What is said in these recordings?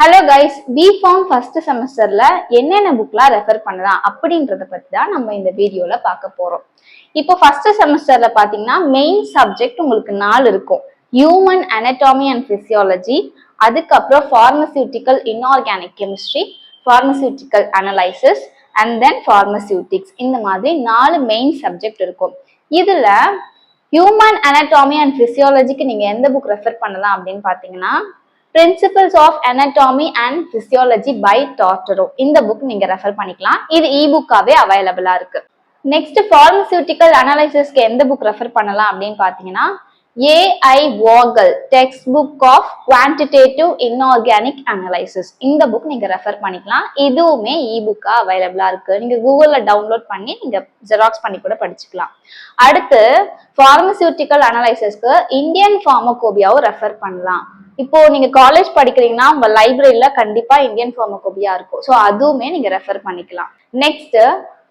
Hello guys, B Pharm first செமஸ்டர்ல என்னென்ன புக்லாம் refer பண்ணலாம் அப்படின்றத பத்தி தான் நம்ம இந்த வீடியோல பார்க்க போறோம். இப்போ ஃபர்ஸ்ட் செமஸ்டர்ல பாத்தீங்கன்னா மெயின் சப்ஜெக்ட் உங்களுக்கு 4 இருக்கும். ஹியூமன் அனட்டாமி அண்ட் பிசியாலஜி, அதுக்கப்புறம் pharmaceutical inorganic chemistry, pharmaceutical analysis and then pharmaceutics. இந்த மாதிரி 4 மெயின் சப்ஜெக்ட் இருக்கும். இதுல ஹியூமன் அனட்டாமி அண்ட் பிசியாலஜிக்கு நீங்க எந்த புக் ரெஃபர் பண்ணலாம் அப்படின்னு பாத்தீங்கன்னா Principles of Anatomy and Physiology by Tortoro. இந்த புக் நீங்க ரெஃபர் பண்ணிக்கலாம். இது இ-புக்காவே அவைலபிளா இருக்கு. நெக்ஸ்ட் பார்மசியூட்டிக்கல் அனலைசிஸ்க்கு எந்த புக் ரெஃபர் பண்ணலாம் அப்படின்னு பாத்தீங்கன்னா A I Vogel text book of quantitative inorganic analysis. இந்த புக் நீங்க ரெஃபர் பண்ணிக்கலாம். இதுவுமே இ-புக்கா அவைலபிளா இருக்கு. நீங்க கூகுள்ல டவுன்லோட் பண்ணி நீங்க ஜெராக்ஸ் பண்ணி கூட படிச்சுக்கலாம். அடுத்து பார்மசியூட்டிக்கல் அனலைசிஸ்க்கு இந்தியன் ஃபார்மகோபியாவும் ரெஃபர் பண்ணலாம். இப்போ நீங்க காலேஜ் படிக்கிறீங்கன்னா உங்க லைப்ரரியில கண்டிப்பா இந்தியன் ஃபார்மகோபியா இருக்கும். ஸோ அதுவுமே நீங்க ரெஃபர் பண்ணிக்கலாம். நெக்ஸ்ட்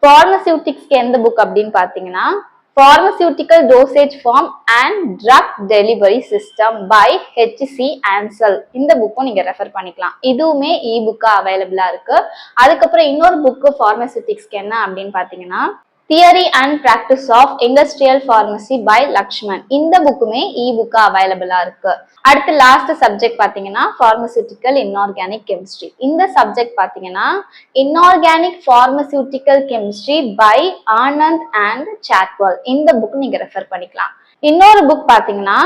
பார்மசியூட்டிக்ஸ்க்கு எந்த புக் அப்படின்னு பாத்தீங்கன்னா pharmaceutical dosage form and drug delivery system by HC Ansel. இந்த புக்கும் நீங்க ரெஃபர் பண்ணிக்கலாம். இதுவுமே இ புக்கா அவைலபிளா இருக்கு. அதுக்கப்புறம் இன்னொரு புக்கு பார்மசியூட்டிக்ஸ்க்கு என்ன அப்படின்னு பாத்தீங்கன்னா theory and practice of industrial pharmacy by Lakshman. இந்த புக்குமே இ புக்கா அவைலபிளா இருக்கு. அடுத்து லாஸ்ட் சப்ஜெக்ட் பாத்தீங்கன்னா பார்மசியூட்டிக்கல் இன்ஆர்கானிக் கெமிஸ்ட்ரி. இந்த சப்ஜெக்ட் பாத்தீங்கன்னா inorganic pharmaceutical chemistry by Anand and Chatwal. இந்த புக் நீங்க ரெஃபர் பண்ணிக்கலாம். இன்னொரு புக் பாத்தீங்கன்னா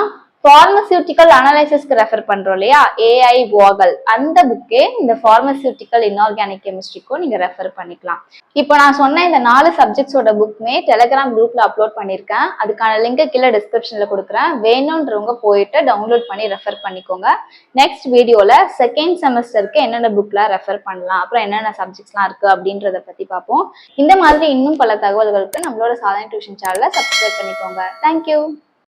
பார்மசியூட்டிக்கல் அனலைசிஸ்க்கு ரெஃபர் பண்றோம் இல்லையா, ஏஐ வாகல், அந்த புக்கே இந்த பார்மசியூட்டிக்கல் இன்ஆர்கானிக் கெமிஸ்ட்ரிக்கும் நீங்க ரெஃபர் பண்ணிக்கலாம். இப்போ நான் சொன்ன இந்த 4 சப்ஜெக்ட்ஸோட புக்குமே டெலிகிராம் குரூப்ல அப்லோட் பண்ணிருக்கேன். அதுக்கான லிங்க் கீழே டிஸ்கிரிப்ஷன்ல கொடுக்குறேன். வேணும்ன்றவங்க போயிட்டு டவுன்லோட் பண்ணி ரெஃபர் பண்ணிக்கோங்க. நெக்ஸ்ட் வீடியோல செகண்ட் செமஸ்டருக்கு என்னென்ன புக்லாம் ரெஃபர் பண்ணலாம், அப்புறம் என்னென்ன சப்ஜெக்ட்ஸ்லாம் இருக்கு அப்படின்றத பத்தி பார்ப்போம். இந்த மாதிரி இன்னும் பல தகவல்களுக்கு நம்மளோட சாதனை டியூஷன் சேனலை சப்ஸ்கிரைப் பண்ணிக்கோங்க. தேங்க்யூ.